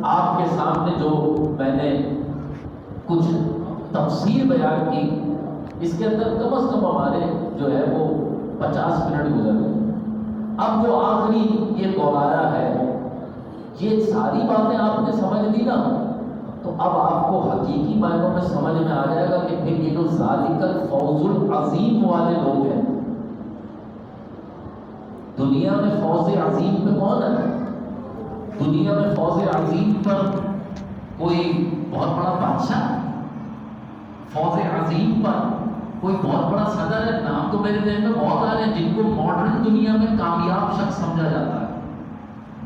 آپ کے سامنے جو میں نے کچھ تفسیر بیان کی، اس کے اندر کم از کم ہمارے جو ہے وہ 50 منٹ گزر گئے۔ اب جو آخری یہ گوارا ہے، یہ ساری باتیں آپ نے سمجھ لی نا، تو اب آپ کو حقیقی معنوں میں سمجھ میں آ جائے گا کہ پھر یہ جو ذالک الفوز العظیم والے لوگ ہیں، دنیا میں فوز عظیم پہ کون ہے؟ دنیا میں فوز عظیم پر کوئی بہت بڑا بادشاہ، فوز عظیم پر کوئی بہت بڑا صدر ہے؟ نام تو میرے ذہن میں بہت آ رہے ہیں جن کو ماڈرن دنیا میں کامیاب شخص سمجھا جاتا ہے،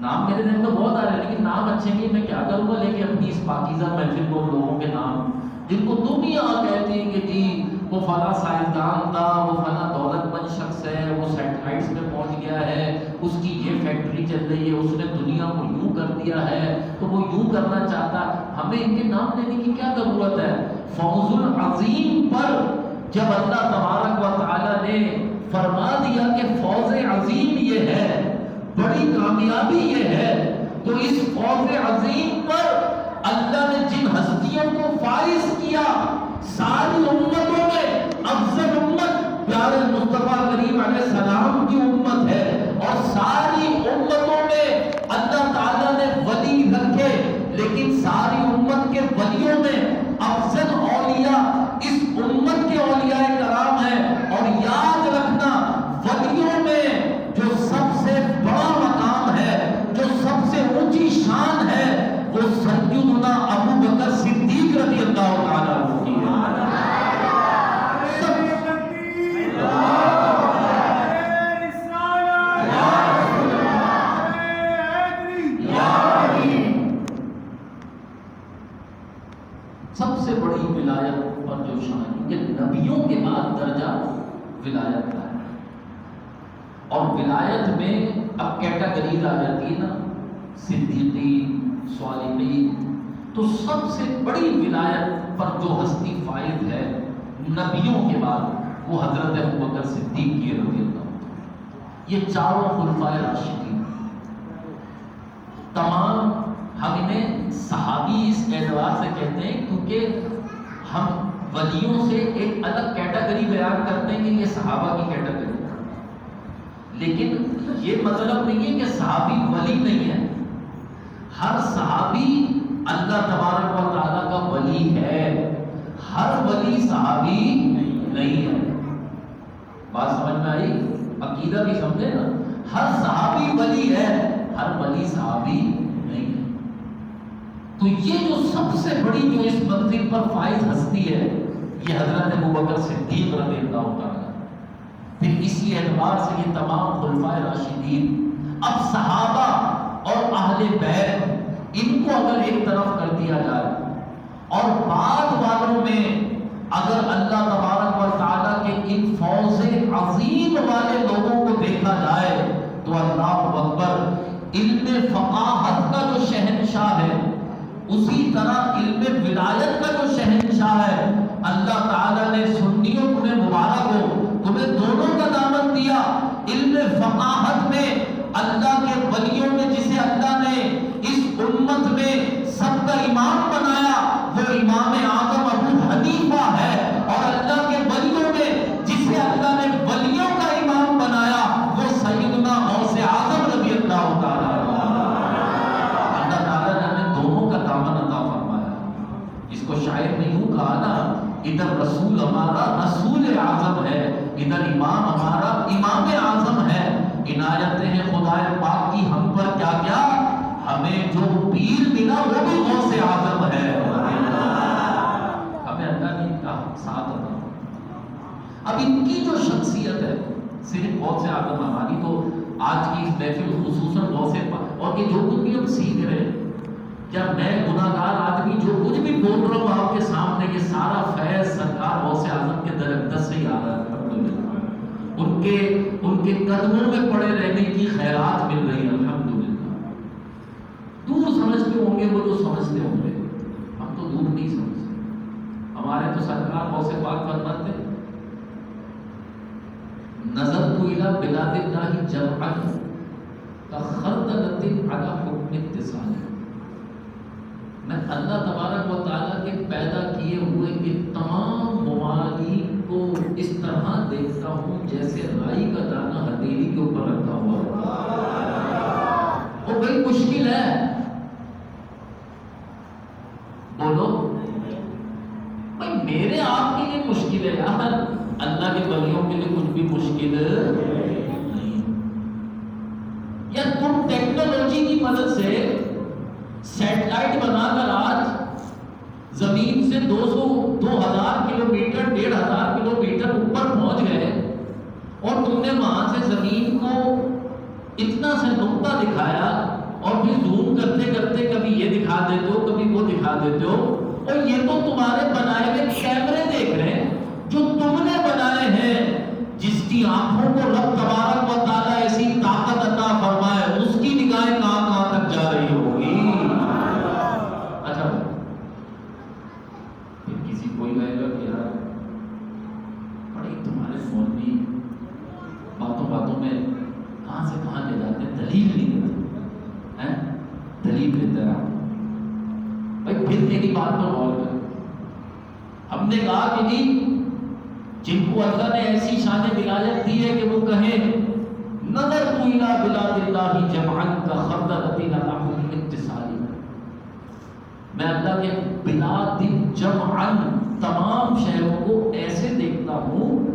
نام میرے ذہن میں بہت آ رہے ہیں، لیکن نام اچھے نہیں، میں کیا کروں گا لے کے اپنی اس پاکیزہ محفل کو لوگوں کے نام جن کو دنیا کہتی ہے کہ جی وہ فلاں سائنسدان تھا، وہ فلاں دولت مند شخص ہے، وہ سیٹلائٹس پہ پہنچ گیا ہے، اس کی یہ فیکٹری چل رہی ہے، اس نے دنیا کو یوں کر دیا ہے تو وہ یوں کرنا چاہتا، ہمیں ان کے نام لینے کی کیا ضرورت ہے؟ فوز العظیم پر جب اللہ تبارک و تعالیٰ نے فرما دیا کہ فوز عظیم یہ ہے، بڑی کامیابی یہ ہے، تو اس فوز عظیم پر اللہ نے جن ہستیوں کو فائز کیا، ساری امتوں میں افضل امت پیارے مصطفیٰ کریم علیہ السلام کی امت ہے، اور ساری امتوں میں اللہ تعالیٰ نے ولی رکھے، لیکن ساری امت کے ولیوں میں افضل اولیاء اس امت کے اولیاء کرام ہیں۔ اور یاد رکھنا، ولیوں میں جو سب سے بڑا مقام ہے، جو سب سے اونچی شان ہے، وہ سیدنا ابو بکر صدیق رضی اللہ تعالیٰ عنہ کی ہے۔ سب سے بڑی ولایت اور جو شان، یہ نبیوں کے بعد درجہ ولایت کا ہے، اور ولایت میں اب کیٹاگریز آ جاتی ہے نا، صدیقین، صالحین، تو سب سے بڑی ولایت پر جو ہستی فائز ہے نبیوں کے بعد، وہ حضرت ابوبکر صدیق کی رضی اللہ عنہ۔ یہ چاروں خلفائے راشدین تمام، ہم انہیں صحابی اس اعتبار سے کہتے ہیں کیونکہ ہم ولیوں سے ایک الگ کیٹیگری بیان کرتے ہیں کہ یہ صحابہ کی کیٹیگری، لیکن یہ مطلب نہیں ہے کہ صحابی ولی نہیں ہے، ہر صحابی اللہ تبارک و تعالیٰ کا ولی ہے، ہر ولی صحابی نہیں ہے۔ بات سمجھ میں آئی؟ عقیدہ بھی سمجھے نا، ہر صحابی ولی ہے، ہر ولی صحابی نہیں ہے۔ تو یہ جو سب سے بڑی جو اس منزل پر فائز ہستی ہے، یہ حضرت ابوبکر صدیق رضی اللہ تعالیٰ۔ پھر اسی اعتبار سے یہ تمام خلفائے راشدین، اب صحابہ اور اہل بیت ان کو اگر ایک طرف کر دیا جائے، اور بعد والوں میں اگر اللہ تبارک و تعالیٰ کے ان فوز عظیم والے لوگوں کو دیکھا جائے تو اللہ اکبر، علم فقاہت کا جو شہنشاہ ہے، اسی طرح علم ولایت کا جو شہنشاہ ہے، اللہ تعالیٰ نے سنیوں تمہیں مبارک ہو، تمہیں دونوں کا دامن دیا۔ علم فقاہت میں اللہ کے ولیوں میں جسے اللہ نے اس امت میں سب کا امام بنایا، وہ امام اعظم ابو حنیفہ ہے، اور اللہ کے ولیوں میں جسے اللہ نے ولیوں کا امام بنایا، وہ سیدنا غوث اعظم رضی اللہ تعالیٰ عنہ۔ اللہ تعالیٰ نے ہمیں دونوں کا دامن عطا فرمایا۔ اس کو شاعر نے یوں کہا نا، ادھر رسول ہمارا رسول اعظم ہے، ادھر امام ہمارا امام اعظم ہے۔ عنایتیں ہیں خدا پاک کی ہم پر کیا کیا، ہمیں جو پیر ملا وہ بھی غوث اعظم ہے۔ ہمیں اللہ نے کا ساتھ عطا۔ اب ان کی جو شخصیت ہے، صرف غوث اعظم ہماری تو آج کی اس محفل خصوصاً غوث پاک، اور یہ جو کچھ بھی ہم سیکھ رہے ہیں، جب میں گناہگار آدمی جو کچھ بھی بول رہا ہوں آپ کے سامنے، یہ سارا فیض سرکار غوث اعظم کے درخت سے ہی آ رہا ہے، ان کے قدموں میں پڑے رہنے کی خیرات مل رہی ہے الحمدللہ۔ دور سمجھتے ہوں گے وہ جو سمجھتے ہوں گے، ہم تو دور نہیں سمجھتے۔ ہمارے تو سرکار غوث پاک فرماتے ہیں، نظرت الی بلاد اللہ جمعا کخردلۃ علی حکم اتصال۔ اللہ تبارک و تعالیٰ کے پیدا کیے ہوئے ان تمام ممالک کو اس طرح دیکھتا ہوں جیسے رائی کا دانہ ہتھیلی کے اوپر رکھا ہوا وہ بڑی مشکل ہے. بولو بھائی میرے آپ کے لیے مشکل ہے یار, اللہ کے ولیوں کے لیے کچھ بھی مشکل نہیں. یا تم ٹیکنالوجی کی مدد سے سیٹلائٹ بنا کر آج زمین سے 2000 کلومیٹر 1500 کلومیٹر اوپر پہنچ گئے اور تم نے وہاں سے زمین کو اتنا سے نقطہ دکھایا اور پھر زوم کرتے کرتے کبھی یہ دکھا دیتے ہو کبھی وہ دکھا دیتے ہو, اور یہ تو تمہارے بنائے ہوئے کیمرے دیکھ رہے ہیں جو تم نے بنائے ہیں. جس کی آنکھوں کو رب تبارک و تعالیٰ ایسی طاقت عطا فرمائے اس کی نگاہیں کہاں کہاں تک جا رہی ہوگی. اچھا پھر کسی کوئی کہے گا کہ یار بڑی تمہارے فون بھی باتوں باتوں میں کہاں سے کہاں لے جاتے ہیں, دلیل نہیں دیتے ہیں, دلیل دیتے ہیں. بھائی پھر میری بات پر غور کریں. ہم نے کہا کہ جی جن کو اللہ نے ایسی شان ولایت دی ہے کہ وہ کہیں نظر تو الى بلاد اللہ جمعا کا خردۃ نحو اتصالی, میں اللہ کے بلاد جمعا تمام شہروں کو ایسے دیکھتا ہوں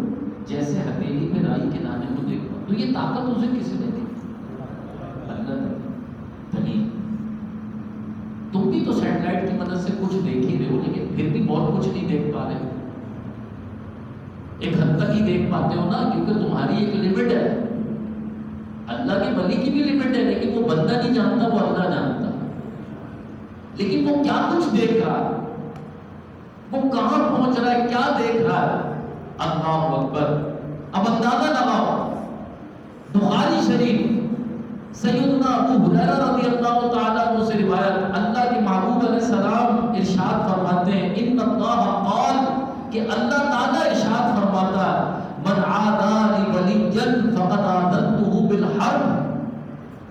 جیسے ہتھیلی پہ رائی کے دانے کو دیکھتا ہوں. تو یہ طاقت اسے کس نے دی؟ اللہ نے. دلیل تم بھی تو سیٹلائٹ کی مدد سے کچھ دیکھ ہی رہے ہو لیکن پھر بھی بہت کچھ نہیں دیکھ پا رہے. ایک حد تک ہی دیکھ پاتے ہو نا, کیونکہ تمہاری ایک لمٹ ہے. اللہ کے ولی کی بھی لمٹ ہے لیکن وہ بندہ نہیں جانتا, وہ اللہ جانتا. لیکن وہ کیا کچھ دیکھ رہا ہے, وہ کہاں پہنچ رہا ہے, کیا دیکھ رہا ہے. اللہ اکبر. اب اندازہ لگاؤ, بخاری شریف سیدنا ابو ہریرہ رضی اللہ تعالیٰ عنہ سے روایت, اللہ کے محبوب علیہ السلام ارشاد فرماتے ہیں ان اللہ قال, کہ اللہ تعالیٰ ارشاد فرماتا ہے من عادى لي وليا فقد آذنته بالحرب,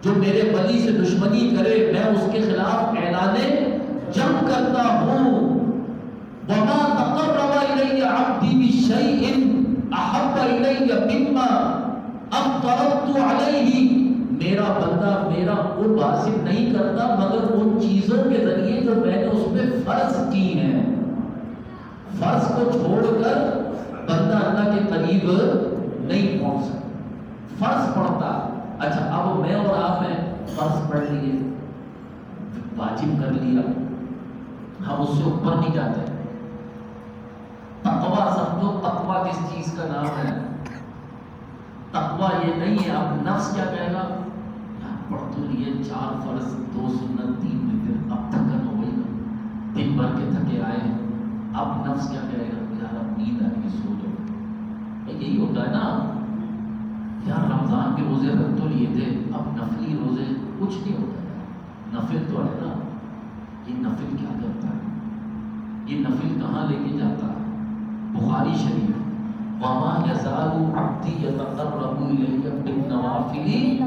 جو میرے ولی سے دشمنی کرے میں اس کے خلاف اعلان جنگ کرتا ہوں. وما تقرب الي عبدي بشيء احب الي مما افترضت عليه, میرا بندہ میرا قرب حاصل نہیں کرتا مگر ان چیزوں کے ذریعے جو میں نے اس پہ فرض کی ہیں. فرض کو چھوڑ کر بندہ اللہ کے قریب نہیں پہنچ سکتا. فرض پڑھتا. اچھا اب میں اور آپ نے فرض پڑھ لیے, واجب کر لیا, ہم اس سے اوپر نہیں جاتے. تقویٰ سمجھو, تقویٰ کس چیز کا نام ہے؟ تقویٰ یہ نہیں ہے اب نفس کیا کہے گا, پڑھ تو لیے 4 فرض 2 سنت 3 وتر, اب تھکن ہو گئی نا, دن بھر کے تھکے آئے ہیں, اب نفس کیا کہے گا, یار اب نیند آ رہی سو جاؤ. یہی ہوتا ہے نا یار, رمضان کے روزے رکھ تو لیے تھے, اب نفلی روزے کچھ نہیں ہوتا ہے. نفل تو ہے نا, یہ نفل کیا کرتا ہے, یہ نفل کہاں لے کے جاتا ہے؟ بخاری شریف وما یزال عبدی یتقرب الی بالنوافل,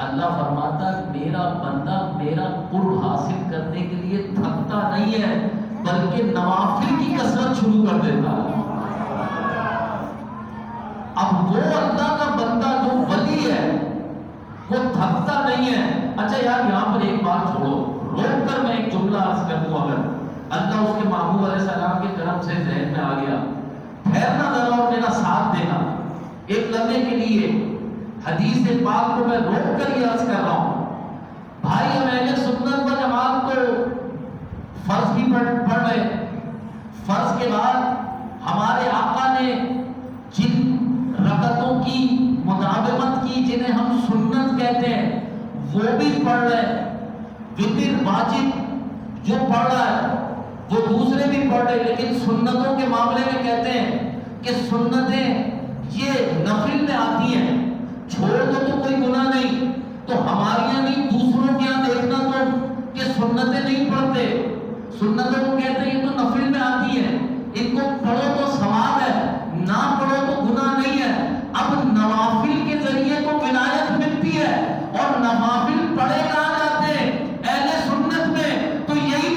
اللہ فرماتا ہے میرا بندہ میرا قرب حاصل کرنے کے لیے تھکتا نہیں ہے بلکہ نوافل کی کثرت شروع کر دیتا ہے. اب وہ اللہ کا بندہ جو ولی ہے وہ تھکتا نہیں ہے. اچھا یار یہاں پر ایک بات چھوڑو, روک کر میں ایک جملہ عرض کر دوں, اگر اللہ اس کے محبوب علیہ السلام کے کرم سے ذہن میں آ گیا, ٹھہرنا ذرا اور میرا ساتھ دینا ایک لمحے کے لیے. حدیث پاک کو میں روک کر یہ عرض کر رہا ہوں. بھائی ہم اہل سنت و جماعت کو فرض بھی پڑھ رہے, فرض کے بعد ہمارے آقا نے جن رکعتوں کی مطابقت کی جنہیں ہم سنت کہتے ہیں وہ بھی پڑھ رہے. وتر واجب جو پڑھ رہا ہے وہ دوسرے بھی پڑھ رہے, لیکن سنتوں کے معاملے میں کہتے ہیں کہ سنتیں یہ نفل میں آتی ہیں, چھوڑ دو تو کوئی گناہ نہیں. تو ہمارے یہاں نہیں دوسروں کے یہاں دیکھنا تو کہ سنتیں نہیں پڑھتے, سنتوں کو کہتے ہیں یہ تو نفل میں آتی ہے, ان کو پڑھو تو ثواب ہے, نہ پڑھو تو گناہ نہیں ہے. اب نوافل کے ذریعے تو ولایت ملتی ہے, اور نوافل پڑھے کہاں جاتے ہیں اہل سنت میں, تو یہی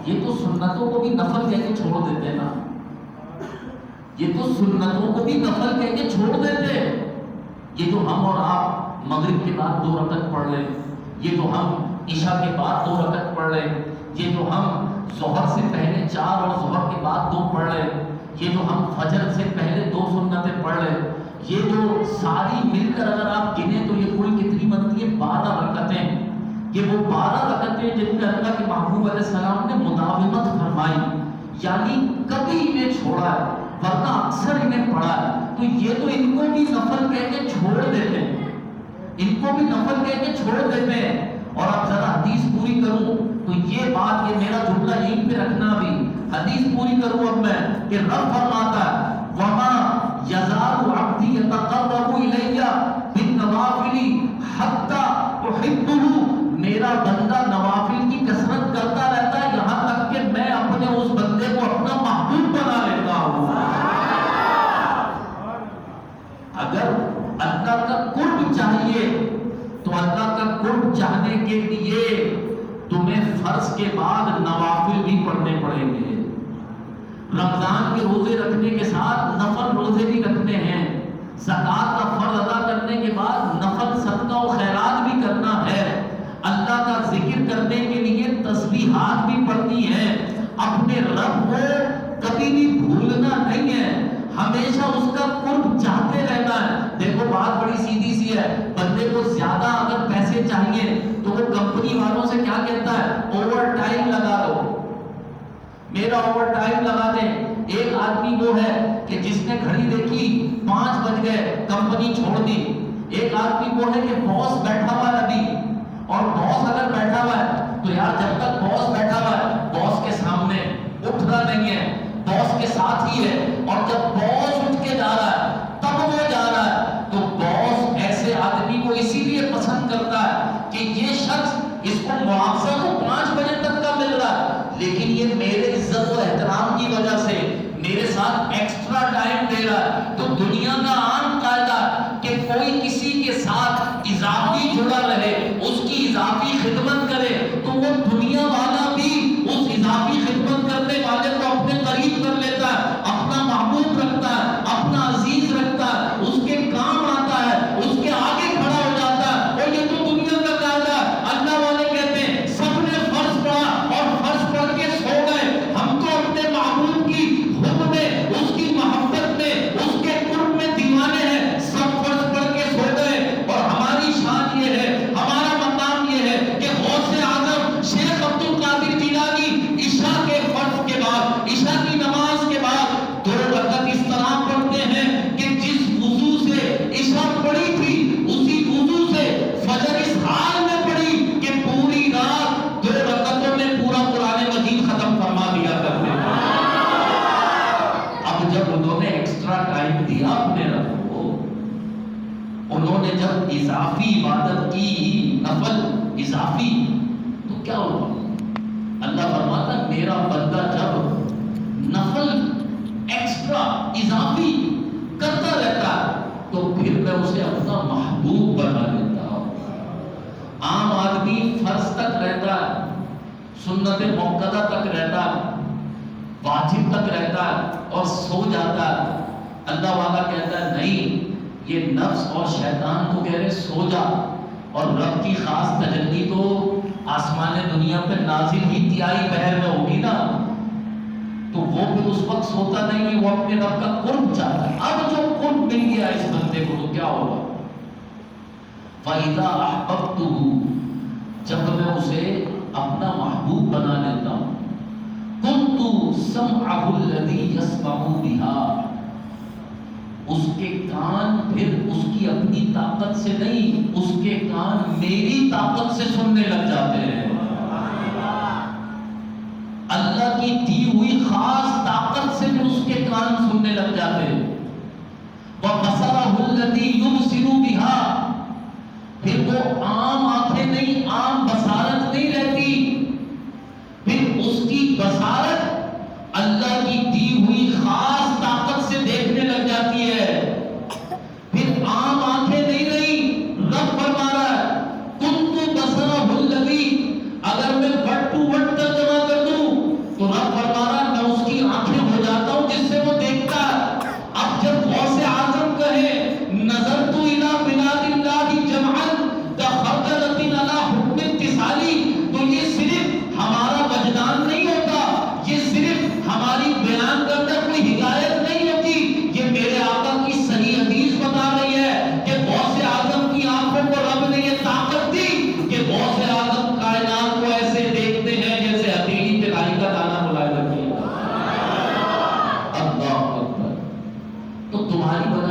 یہ تو سنتوں کو بھی نفل کہہ کے چھوڑ دیتے نا، یہ تو سنتوں کو بھی نفل کہہ کے چھوڑ دیتے. یہ جو ہم اور آپ مغرب کے بعد 2 رکعت پڑھ لیں، یہ جو ہم عشاء کے بعد 2 رکعت پڑھ لیں، یہ جو ہم ظہر سے پہلے 4 اور ظہر کے بعد 2 پڑھ لیں، یہ جو ہم فجر سے پہلے 2 سنتیں پڑھ لیں، یہ جو ساری مل کر اگر آپ گنیں تو یہ کل کتنی بنتی ہے؟ 12 رکعتیں. یہ وہ 12 رکعتیں جن میں اللہ کے محبوب علیہ السلام نے مداومت فرمائی، یعنی کبھی انہیں چھوڑا ہے ورنہ اکثر انہیں پڑھا ہے. تو یہ تو ان کو بھی نفل کہہ کے چھوڑ دیتے ہیں، ان کو بھی نفل کہہ کے چھوڑ دیتے ہیں. اور اب ذرا حدیث پوری کروں تو یہ بات، یہ میرا جملہ یہیں پہ رکھنا بھی، حدیث پوری کروں اب میں کہ رب فرماتا ہے وَمَا يَزَالُ عَبْدِي يَتَقَرَّبُ إِلَيَّ بِالنَّوَافِلِ حَتَّى أُحِبُّهُ. میرا بندہ نوافل کی کثرت کرتا رہتا ہے یہاں تک کہ میں اپنے اس بندے کو اپنا محبوب بنا لیتا ہوں. اگر اللہ کا قرب چاہیے تو اللہ کا قرب چاہنے کے لیے تمہیں فرض کے بعد نوافل بھی پڑھنے پڑیں گے. رمضان کے روزے رکھنے کے ساتھ نفل روزے بھی رکھنے ہیں. زکوٰۃ کا فرض ادا کرنے کے بعد نفل صدقہ و خیرات بھی کرنا ہے. اللہ کا ذکر کرنے کے لیے تسبیحات بھی پڑھنی ہے. اپنے رب کو کبھی بھی بھولنا نہیں ہے، ہمیشہ اس کا قرب چاہتے رہنا ہے. دیکھو بات بڑی سیدھی سی ہے، بندے کو زیادہ اگر پیسے چاہیے تو وہ کمپنی والوں سے کیا کہتا ہے؟ اوور ٹائم لگا دو، میرا اوور ٹائم لگا دیں. ایک آدمی وہ ہے کہ جس نے گھڑی دیکھی 5 بج گئے کمپنی چھوڑ دی. ایک آدمی وہ ہے کہ باس بیٹھا ہوا ہے ابھی، اور باس اگر بیٹھا ہوا ہے تو یار جب تک باس بیٹھا ہوا ہے باس کے سامنے اٹھنا نہیں ہے، باس کے ساتھ ہی ہے. اور جب باس اٹھ کے جا رہا ہے تب وہ جا رہا ہے. تو باس ایسے آدمی کو اسی لیے پسند کرتا ہے کہ یہ شخص، اس کو معاوضہ تو 5 بجے تک کا مل رہا ہے لیکن یہ میرے عزت و احترام کی وجہ سے میرے ساتھ ایکسٹرا ٹائم دے رہا ہے. تو دنیا کا عام قاعدہ کہ کوئی کسی کے ساتھ اضافی جڑا رہے، اس کی اضافی خدمت کرے، تو وہ دنیا والا بھی اس اضافی خدمت کرنے والے کو اپنے قریب کر لیتا ہے، اپنا محبوب رکھتا ہے، اپنا عزیز رکھتا ہے، اس کے کام آتا ہے، اس کے آگے کھڑا ہو جاتا ہے. اور یہ تو دنیا کا قاعدہ ہے. اللہ والے کہتے ہیں سب نے فرض پڑھا اور فرض پڑھ کے سو گئے، ہم تو اپنے محبوب کی حب میں، اس کی محبت میں، اس کے قرب میں دیوانے ہیں. سب فرض پڑھ کے سو گئے اور ہماری شان یہ ہے، ہمارا مقام یہ ہے کہ غوث اعظم شیخ عبد القادر جیلانی عشاء کے فرض کے بعد، عشاء کی نماز کے بعد 2 رکعت اس طرح پڑھتے ہیں کہ جس وضو سے عشاء پڑھی تھی اسی وضو سے فجر اس حال میں پڑھی کہ پوری رات 2 رکعتوں میں پورا قرآن مجید ختم فرما دیا کرتے ہیں. اب جب انہوں نے ایکسٹرا ٹائم دیا اپنے رب کو، انہوں نے جب اضافی عبادت کی، نفل اضافی، تو کیا ہوا؟ اللہ فرماتا میرا بندہ جب نفل ایکسٹرا اضافی کرتا رہتا تو پھر میں اسے اپنا محبوب بنا لیتا ہوں. عام آدمی فرض تک رہتا ہے، سنت موقدہ تک رہتا ہے، واجب تک رہتا ہے اور سو جاتا ہے. اللہ والا کہتا ہے نہیں، یہ نفس اور شیطان کو کہہ رہے سو جا، اور رب کی خاص تجلی تو آسمان دنیا پہ نازل ہی تیائی بہر میں ہوگی نا، تو وہ بھی اس وقت سوتا نہیں ہے، وہ اپنے رب کا قرب چاہتا ہے. اب جو قرب مل گیا اس بندے کو تو کیا ہوگا؟ فَإِذَا أَحْبَبْتُهُ، جب میں اسے اپنا محبوب بنا لیتا ہوں، كُنْتُ سَمْعَهُ الَّذِي يَسْمَعُ بِهَا، اس کے کان پھر اس کی اپنی طاقت سے نہیں، اس کے کان میری طاقت سے سننے لگ جاتے ہیں. اللہ کی دی ہوئی خاص طاقت سے پھر اس کے کان سننے لگ جاتے ہیں. وَبَصَرَهُ الَّذِي يُبْصِرُ بِهَا، پھر وہ عام آنکھیں نہیں، عام بصارت نہیں رہتی، پھر اس کی بصارت اللہ کی دی ہوئی خاص طاقت سے دیکھنے لگ جاتی ہے. پھر عام آنکھیں نہیں رہی. رب فرما رہا ہے كُنْتُ بَصَرَهُ الَّذِي، اگر میں ورڈ ٹو ورڈ ترجمہ کر دوں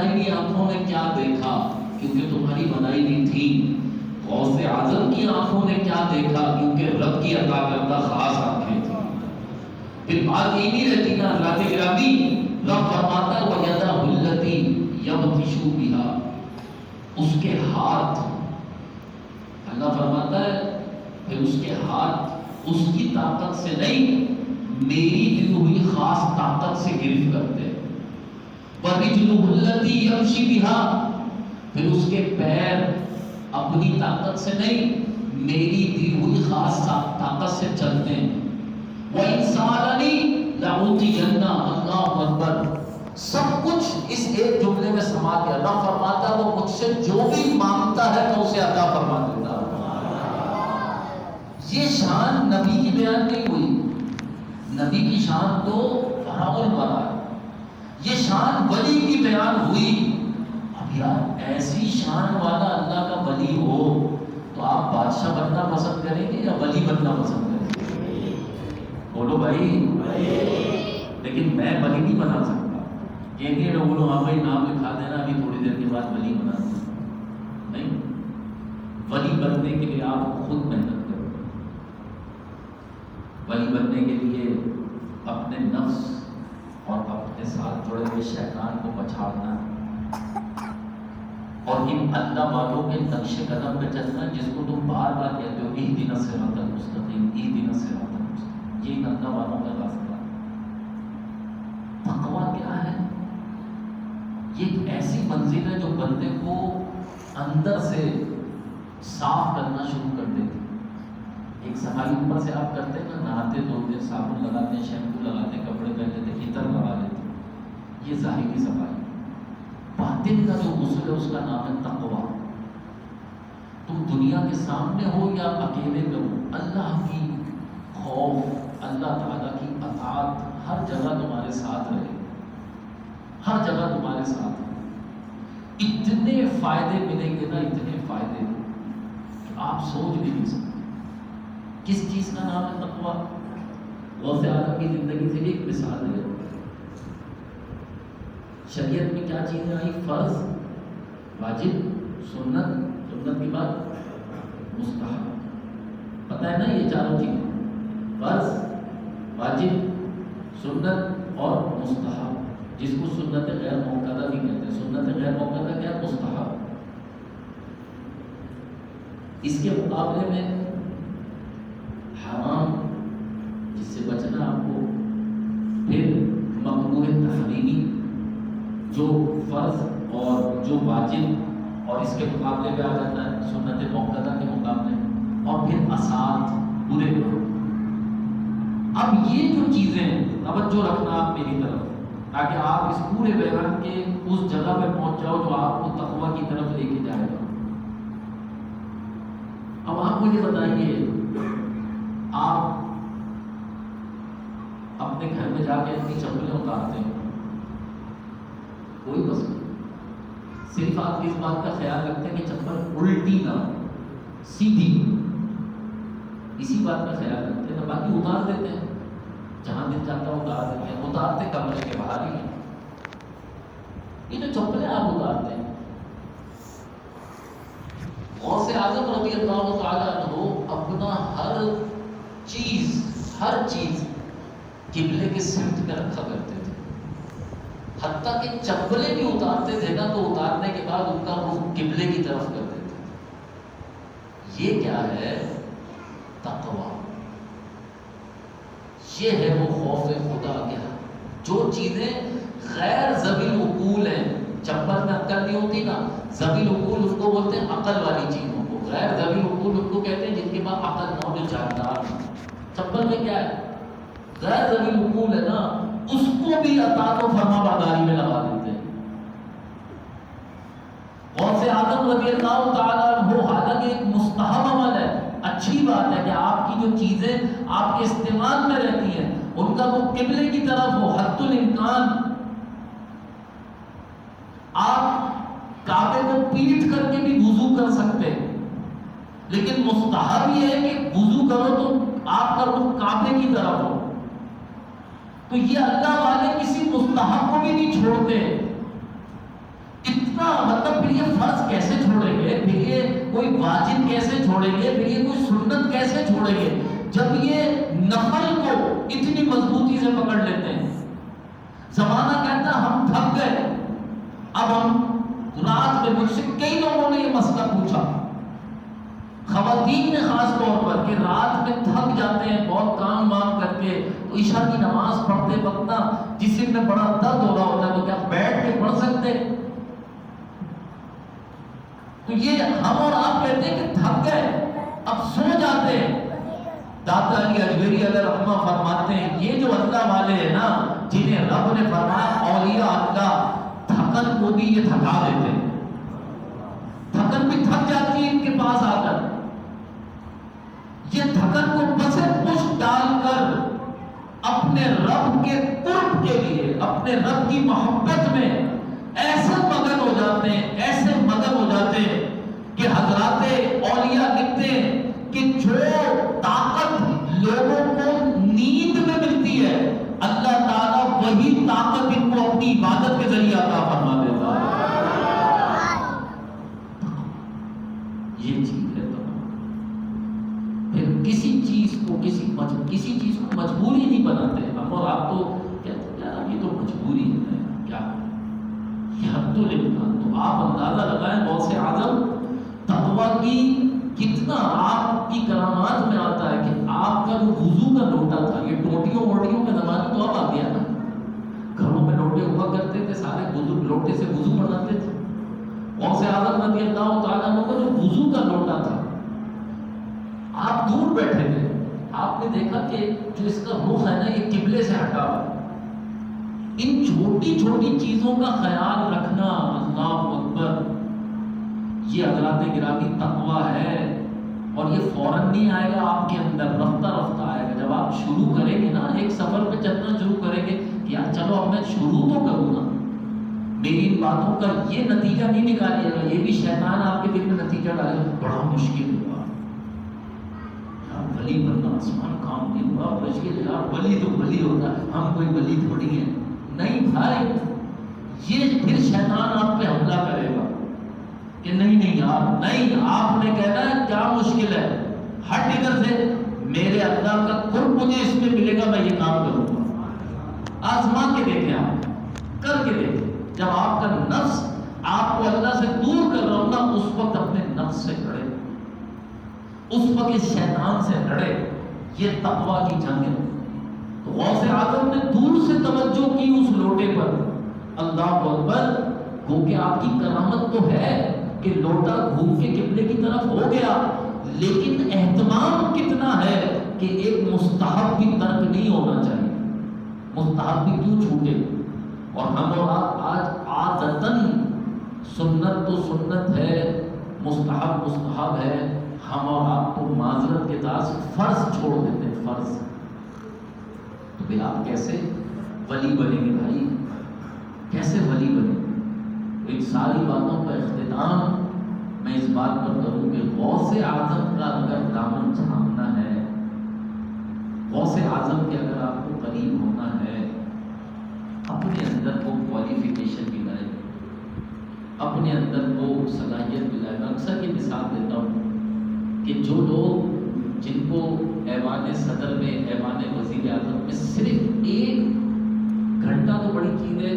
بنائی آنکھوں نے کیا دیکھا، کیونکہ تمہاری بنائی نہیں تھی. غوث اعظم کی آنکھوں نے کیا دیکھا، کیونکہ رب کی عطا کردہ خاص آنکھیں تھیں. پھر بات یہ نہیں رہتی نا اللہ کے گرامی. رب فرماتا ہے وَيَدَهُ الَّتِي يَبْطِشُ بِهَا، اس کے ہاتھ، اللہ فرماتا ہے پھر اس کے ہاتھ اس کی طاقت سے نہیں، میری دی ہوئی خاص طاقت سے گرفت کرتے ہیں. وَرِجْلُهُ الَّتِي يَمْشِي بِهَا، پھر اس کے پیر اپنی طاقت سے نہیں، میری دی ہوئی خاص طاقت سے چلتے ہیں. وَإِنْ سَأَلَنِي لَأُعْطِيَنَّهُ، اللہ اکبر. سب کچھ اس ایک جملے میں سما کے اللہ فرماتا ہے وہ مجھ سے جو بھی مانگتا ہے میں اسے عطا فرما دیتا ہوں. یہ شان نبی کی بیان نہیں ہوئی، نبی کی شان تو فرعون والا ہے. یہ شان ولی کی بیان ہوئی. اب یار ایسی شان والا اللہ کا ولی ہو تو آپ بادشاہ بننا پسند کریں گے یا ولی بننا پسند کریں گے؟ بولو بھائی. لیکن میں ولی نہیں بنا سکتا. یہ نہیں ہے بولو ہاں بھائی نام لکھا دینا ابھی تھوڑی دیر کے بعد ولی بنا دیں. نہیں، ولی بننے کے لیے آپ خود محنت کریں. ولی بننے کے لیے اپنے نفس اور اپنے ساتھ جڑے ہوئے شیطان کو پچھاڑنا اور ان اللہ والوں کے نقش قدم پہ چلنا جس کو تم بار بار کہتے ہو اہدنا الصراط المستقیم، اہدنا الصراط المستقیم. یہ ان اللہ والوں کا راستہ. تقویٰ کیا ہے؟ یہ ایک ایسی منزل ہے جو بندے کو اندر سے صاف کرنا شروع کر دیتی. ایک صفائی اوپر سے آپ کرتے ہیں نا، نہاتے دھوتے صابن لگاتے ہیں، شیمپو لگاتے ہیں، کپڑے پہن لیتے ہیں، عطر لگا لیتے ہیں، یہ ظاہری صفائی. باطن کا جو غسل ہے اس کا نام ہے تقویٰ. تم دنیا کے سامنے ہو یا اکیلے میں ہو، اللہ کی خوف، اللہ تعالیٰ کی اطاعت ہر جگہ تمہارے ساتھ رہے، ہر جگہ تمہارے ساتھ. اتنے فائدے ملیں گے نا، اتنے فائدے کہ آپ سوچ بھی نہیں سکتے. کس چیز کا نام ہے تقویٰ؟ غوث اعظم کی زندگی سے ایک مثال ہے. شریعت میں کیا چیزیں آئی؟ فرض، واجب، سنت، سنت کے بعد مستحب. پتہ ہے نا یہ چاروں چیزیں، فرض، واجب، سنت اور مستحب، جس کو سنت غیر موقدہ بھی کہتے ہیں. سنت غیر موقدہ کیا؟ مستحب. اس کے مقابلے میں حرام جس سے بچنا آپ کو، پھر مکروہ تحریمی جو فرض اور جو واجب اور اس کے مقابلے پہ آ جاتا ہے سنت موقدہ کے مقابلے، اور پھر اسات برے کرو. اب یہ جو چیزیں توجہ رکھنا آپ میری طرف، تاکہ آپ اس پورے بیان کے اس جگہ پہ پہنچ جاؤ جو آپ کو تقویٰ کی طرف لے کے جائے گا. اب آپ مجھے بتائیے، آپ اپنے گھر میں جا کے اپنی چپلیں اتارتے ہیں، کوئی مسئلہ نہیں، صرف آپ اس بات کا خیال رکھتے ہیں کہ چپل الٹی نہ سیدھی، اسی بات کا خیال رکھتے ہیں. باقی اتار دیتے ہیں، جہاں دل چاہتا ہے اتار دیتے ہیں. اتارتے کمرے کے باہر ہی ہیں. یہ جو چپلیں آپ اتارتے ہیں، غوث اعظم رضی اللہ تعالیٰ عنہ اپنا ہر چیز قبلے کے سمت میں رکھا کرتے تھے. حتیٰ کہ چپلیں بھی اتارتے تھے نا تو اتارنے کے بعد ان کا رخ قبلے کی طرف کرتے تھے. یہ کیا ہے؟ تقویٰ. یہ ہے وہ خوف خدا کیا، جو چیزیں غیر ذوی العقول ہیں. چپل میں عقل نہیں ہوتی نا، ذوی العقول ان کو بولتے ہیں عقل والی چیزوں کو، غیر ذوی العقول ان کو کہتے ہیں جن کے پاس عقل نہ ہو، جو جاندار. چپل میں کیا ہے؟ غیر ذوی العقول ہے نا، اس کو بھی اطاعت و فرما برداری میں لگا دیتے ہیں. غوث اعظم رضی اللہ تعالیٰ عنہ حالانکہ ایک مستحب عمل ہے، اچھی بات ہے کہ آپ کی جو چیزیں آپ کے استعمال میں رہتی ہیں ان کا وہ قبلے کی طرف ہو. حد الامکان آپ کعبے کو پیٹ کر کے بھی وضو کر سکتے ہیں، لیکن مستحب یہ ہے کہ وضو کرو تو آپ کا رخ کعبے کی طرف ہو. تو یہ اللہ والے کسی مستحب کو بھی نہیں چھوڑتے. مطلب پھر یہ فرض کیسے چھوڑیں گے، پھر یہ کوئی واجب کیسے چھوڑیں گے، پھر یہ کوئی سنت کیسے چھوڑیں گے، جب یہ نفل کو اتنی مضبوطی سے پکڑ لیتے ہیں۔ زمانہ کہتا ہے ہم تھک گئے، اب ہم رات میں، مجھ سے کئی لوگوں نے یہ مسئلہ پوچھا، خواتین نے خاص طور پر، کہ رات میں تھک جاتے ہیں بہت کام وام کر کے، تو عشاء کی نماز پڑھتے وقت نا جسم میں بڑا درد ہو رہا ہوتا ہے، تو کیا بیٹھ کے پڑھ سکتے؟ تو یہ ہم اور آپ کہتے ہیں کہ تھک گئے اب سو جاتے ہیں۔ داتا علی اجمیری علیہ رحمہ فرماتے ہیں یہ جو اللہ والے ہیں نا، جنہیں رب نے فرمایا اولیاء اللہ، تھکن کو بھی یہ تھکا دیتے ہیں، تھکن بھی تھک جاتی ہے ان کے پاس آ کر، یہ تھکن کو پسے پش ڈال کر اپنے رب کے قرب کے لیے، اپنے رب کی محبت میں ایسے مگن ہو جاتے ہیں، ایسے مگن ہو جاتے ہیں کہ حضرات اولیاء لکھتے ہیں کہ جو طاقت لوگوں کو نیند میں ملتی ہے، اللہ تعالیٰ وہی طاقت ان کو اپنی عبادت کے ذریعے عطا فرما دیتا ہے۔ یہ چیز ہے تو پھر کسی چیز کو مجبوری نہیں بناتے ہم اور آپ، تو کہتے ہیں یار یہ تو مجبوری ہے، کیا یہ ہم تو لکھنا، تو آپ اندازہ لگائیں غوث اعظم تقویٰ کی کتنا آپ کی کرامات میں آتا ہے کہ آپ کا جو وضو کا لوٹا تھا، یہ ٹوٹیوں ووٹیوں کا زمانہ تو اب آ گیا نا، گھروں میں لوٹے ہوا کرتے تھے، سارے وضو لوٹے سے وضو بناتے تھے۔ غوث اعظم رضی اللہ تعالیٰ عنہ کا جو وضو کا لوٹا تھا، آپ دور بیٹھے تھے، آپ نے دیکھا کہ جو اس کا رخ ہے نا یہ قبلے سے ہٹا ہوا ہے۔ ان چھوٹی چھوٹی چیزوں کا خیال رکھنا، اللہ اکبر، یہ حضرات گرامی تقویٰ ہے، اور یہ فوراً نہیں آئے گا آپ کے اندر، رفتہ رفتہ آئے گا۔ جب آپ شروع کریں گے نا، ایک سفر پہ چلنا شروع کریں گے کہ یار چلو اب میں شروع تو کروں نا، میری ان باتوں کا یہ نتیجہ نہیں نکالیے گا، یہ بھی شیطان آپ کے دل میں نتیجہ ڈالے گا، بڑا مشکل ہوا یار، ولی بننا آسمان کام نہیں ہوا، مشکل یار، ولی تو ولی ہوتا ہے، ہم کوئی ولی تھوڑی ہیں۔ نہیں بھائی، یہ پھر شیطان آپ پہ حملہ کرے گا کہ نہیں یار، نہیں، آپ نے کہنا ہے کیا مشکل ہے، ہٹ ادھر سے، میرے اللہ کا قرب مجھے اس میں ملے گا، میں یہ کام کروں گا۔ آزما کے دیکھیں، آپ کر کے دیکھیں، جب آپ کا نفس آپ کو اللہ سے دور کر رہا ہوں نا، اس وقت اپنے نفس سے لڑے، اس وقت اس شیطان سے لڑے، یہ تقویٰ کی جنگ ہے۔ تو غوث اعظم نے دور سے توجہ کی اس لوٹے پر، اللہ اکبر، کیونکہ آپ کی کرامت تو ہے کہ لوٹا گھوم کے قبلے کی طرف ہو گیا، لیکن اہتمام کتنا ہے کہ ایک مستحب بھی ترک نہیں ہونا چاہیے، مستحب بھی کیوں چھوٹے۔ اور ہم اور آپ آج عادتاً سنت تو سنت ہے، مستحب مستحب ہے، ہم اور آپ تو معذرت کے ساتھ فرض چھوڑ دیتے ہیں، فرض۔ تو پھر آپ کیسے ولی بنیں گے بھائی، کیسے ولی بنیں؟ ان ساری باتوں کا اختتام میں اس بات پر کروں کہ غوث اعظم کا اگر دامن تھامنا ہے، غوث اعظم کے اگر آپ کو قریب ہونا ہے، اپنے اندر کو کوالیفیکیشن بھی لائے، اپنے اندر کو صلاحیت بھی لائے۔ میں اکثر یہ مثال دیتا ہوں کہ جو لوگ جن کو ایوان صدر میں، ایوان وزیر اعظم میں صرف 1 گھنٹہ تو بڑی چیز ہے،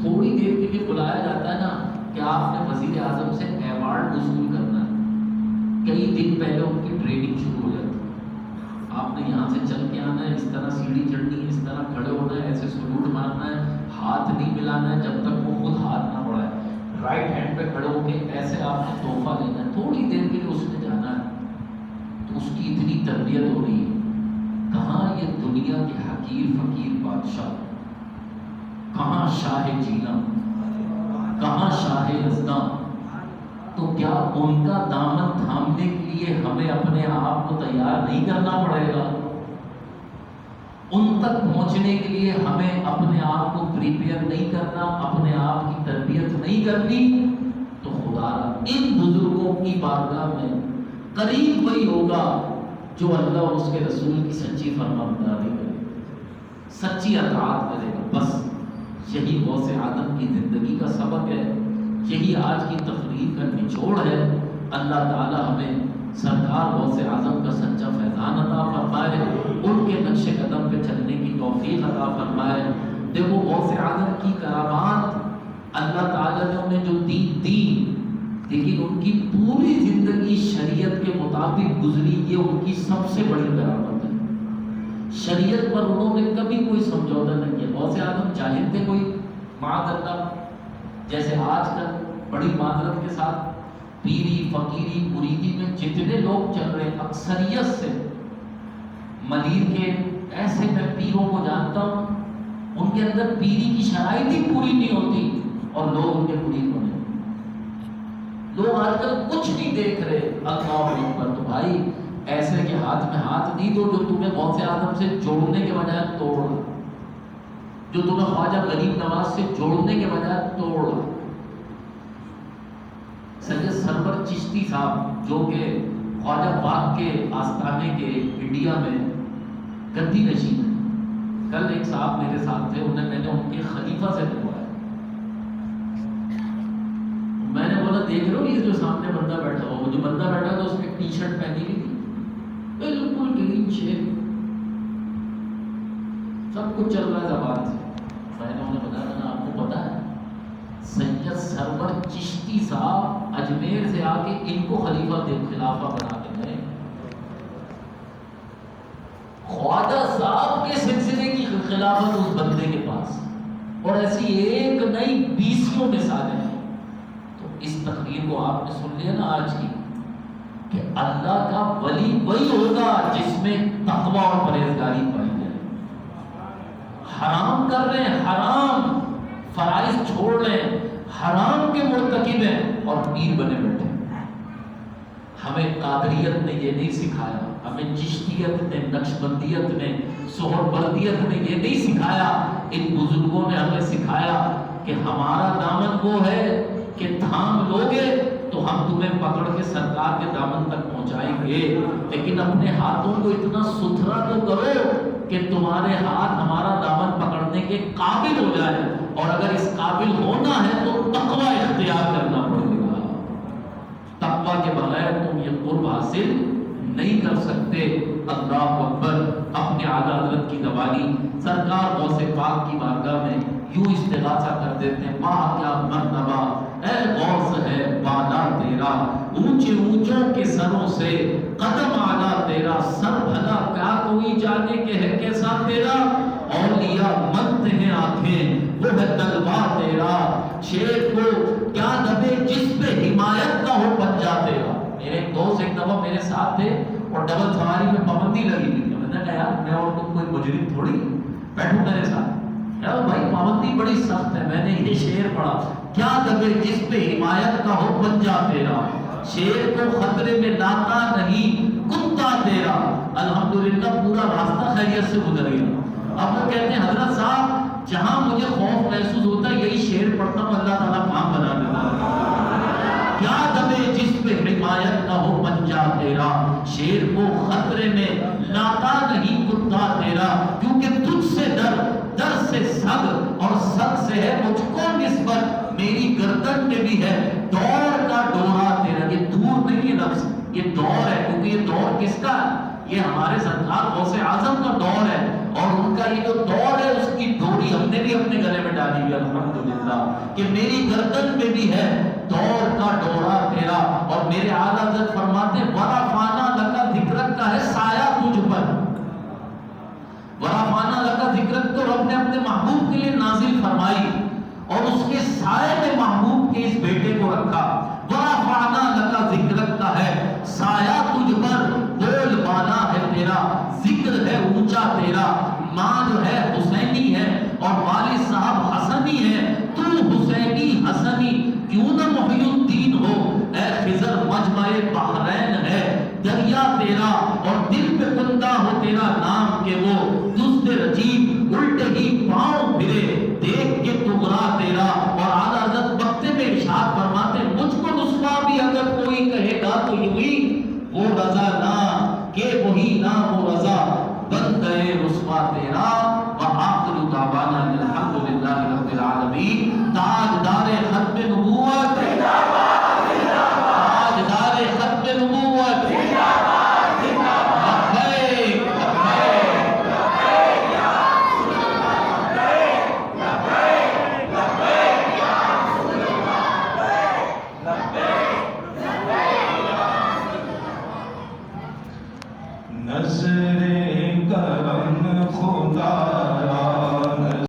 تھوڑی دیر کے لیے بلایا جاتا ہے نا کہ آپ نے وزیر اعظم سے ایوارڈ وصول کرنا ہے، کئی دن پہلے ان کی ٹریننگ شروع ہو جاتی ہے، آپ نے یہاں سے چل کے آنا ہے، اس طرح سیڑھی چڑھنی ہے، اس طرح کھڑے ہونا ہے، ایسے سلوٹ مارنا ہے، ہاتھ نہیں ملانا ہے جب تک وہ خود ہاتھ نہ بڑھائے، رائٹ ہینڈ پہ کھڑے ہو کے ایسے آپ نے تحفہ لینا ہے، تھوڑی دیر کے لیے اس نے جانا ہے، تو اس کی اتنی تربیت ہو رہی ہے۔ کہاں یہ دنیا کے حقیر فقیر بادشاہ، کہاں شاہ جینا، کہاں شاہ یزداں، تو کیا ان کا دامن تھامنے کے لیے ہمیں اپنے آپ کو تیار نہیں کرنا پڑے گا؟ ان تک پہنچنے کے لیے ہمیں اپنے آپ کو پریپیئر نہیں کرنا، اپنے آپ کی تربیت نہیں کرنی؟ تو خدا ان بزرگوں کی بارگاہ میں قریب وہی ہوگا جو اللہ اور اس کے رسول کی سچی فرمانبرداری کرے، سچی اطاعت کرے گا۔ بس یہی غوث اعظم کی زندگی کا سبق ہے، یہی آج کی تقریر کا نچوڑ ہے. اللہ تعالی ہمیں سرکار غوث اعظم کا سچا فیضان عطا فرمائے، ان کے نقش قدم پہ چلنے کی توفیق عطا فرمائے. دیکھو غوث اعظم کی کرامات اللہ تعالیٰ نے انہیں جو دی، لیکن ان کی پوری زندگی شریعت کے مطابق گزری، یہ ان کی سب سے بڑی کرامت ہے. شریعت پر انہوں نے کبھی کوئی سمجھوتا نہیں کیا. غوث اعظم جاہل تھے کوئی معاذ اللہ، جیسے آج کل بڑی معذرت کے ساتھ پیری فقیری مریدی میں جتنے لوگ چل رہے ہیں اکثریت سے ملیر کے ایسے میں پیروں کو جانتا ہوں، ان کے اندر پیری کی شرائط ہی پوری نہیں ہوتی اور لوگ ان کے مرید بنے. لوگ آج کل کچھ نہیں دیکھ رہے. اللہ اکبر. تو بھائی ایسے کہ ہاتھ میں ہاتھ نہیں دو جو تمہیں غوث اعظم سے جوڑنے کے بجائے توڑ، جو تمہیں خواجہ غریب نواز سے جوڑنے کے بجائے توڑ. سید سرور چشتی صاحب جو کہ خواجہ پاک کے آستانے کے انڈیا میں گدی نشین ہیں، کل ایک صاحب میرے ساتھ تھے، میں نے ان کے خلیفہ سے ملوایا. میں نے بولا دیکھ رہے ہو یہ جو سامنے بندہ بیٹھا ہو، وہ جو بندہ بیٹھا تھا اس نے ٹی شرٹ پہنی ہوئی تھی، بالکل کلین شیو، سب کچھ چل رہا ہے زبان سے. میں نے انہیں بتایا آپ کو پتا ہے سید سرور چشتی صاحب اجمیر سے آ کے ان کو خلافہ بنا کے گئے. خواجہ صاحب کے سلسلے کی خلافت اس بندے کے پاس، اور ایسی ایک نئی 20 مثالیں ہیں. تو اس تقریر کو آپ نے سن لیا نا آج کی، کہ اللہ کا ولی وہی ہوگا جس میں تقوی اور پرہیزگاری پائی جائے. حرام کر رہے ہیں، حرام فرائض چھوڑ رہے ہیں، حرام کے مرتکب ہیں اور پیر بنے بیٹھے. ہمیں قادریت نے یہ نہیں سکھایا، ہمیں چشتیت نے، نقشبندیت نے، سہروردیت نے یہ نہیں سکھایا. ان بزرگوں نے ہمیں سکھایا کہ ہمارا دامن وہ ہے کہ تھام لوگے تو ہم تمہیں پکڑ کے سرکار کے دامن تک پہنچائیں گے، لیکن اپنے ہاتھوں کو اتنا ستھرا تو کرو کہ تمہارے ہاتھ ہمارا دامن پکڑنے کے قابل ہو جائے. اور اگر اس قابل ہونا ہے تو تقوی اختیار کرنا پڑے گا. تقوی کے بغیر تم یہ قرب حاصل نہیں کر سکتے. اللہ اکبر. اپنے اعلیٰ حضرت کی دیوانی سرکار غوث پاک کی بارگاہ میں یوں استغاثہ کر دیتے ہیں، ماں کیا مرتبہ اے غوث ہے بالا تیرا، اونچے اونچوں کے سروں سے قدم اعلیٰ تیرا، سر بھلا کیا کوئی جانے کہ ہے کیسا تیرا، اولیاء مند ہیں آنکھیں وہ ہے تلوار تیرا، شیر کو کیا دبے جس پہ حمایت کا ہو پنجہ تیرا. میرے دوست ایک دفعہ میرے ساتھ تھے اور ڈبل سواری میں پابندی لگی ہوئی تھی. میں نے کہا یار میں اور تم کوئی مجرم تھوڑی، بیٹھو میرے ساتھ. یار بھائی پابندی بڑی سخت ہے. میں نے یہ شعر پڑھا، کیا دبے جس پہ حمایت کا ہو پنجہ تیرا، شیر کو خطرے میں لاتا نہیں کتا تیرا. الحمدللہ پورا راستہ خیریت سے گزر گیا. اب وہ کہتے ہیں حضرت صاحب جہاں مجھے خوف محسوس ہوتا ہے یہی شعر پڑھتا ہوں، اللہ تعالیٰ کام بنا دیتا ہے. کیا دبے جس پہ حمایت نہ ہو پنجہ تیرا، شیر کو خطرے میں لاتا نہیں کتا تیرا، کیونکہ تجھ سے در سے سگ اور سگ سے ہے مجھ کو نسبت، میری گردن میں بھی ہے دور کا ڈورا تیرا. یہ دور نہیں ہے لفظ، یہ دور ہے، کیونکہ یہ دور کس کا؟ یہ ہمارے سرکار غوث اعظم کا دور ہے، اور ان کا یہ جو دور ہے اس کی ڈوری ہم نے بھی اپنے گلے میں ڈالی ہوئی الحمدللہ، کہ میری گردن میں بھی ہے دور کا ڈورا تیرا. اور میرے اعلیٰ حضرت فرماتے ہیں ورفعنا لک ذکرک کا ہے سایہ تجھ پر. ورفعنا لک ذکرک تو رب نے اپنے محبوب کے لیے نازل فرمائی اور اس کے سائے میں محبوب کے اس بیٹے کو رکھا. ورفعنا لک ذکرک کا ہے سایہ تجھ پر، بول بالا ہے تیرا، ذکر ہے اونچا تیرا. ماں جو ہے حسینی ہے اور والد صاحب حسنی ہے، تو حسینی حسنی کیوں نہ محی الدین ہو. اے خضر مجمع بحرین ہے دریا تیرا، اور دل پہ بندہ ہو تیرا نام کہ وہ دست رجیب الٹے ہی پاؤں پھرے دیکھ کے تغرا تیرا. اور اعلیٰ حضرت وقت میں ارشاد فرماتے مجھ کو رسوا بھی اگر کوئی کہے گا تو یوں وہ رضا نہ کہ وہی نہ وہ رضا، بن گئے رسوا تیرا. وآخر دعوانا الحمدللہ رب العالمین. تاجدار ختم نبوت نظر کرم خدا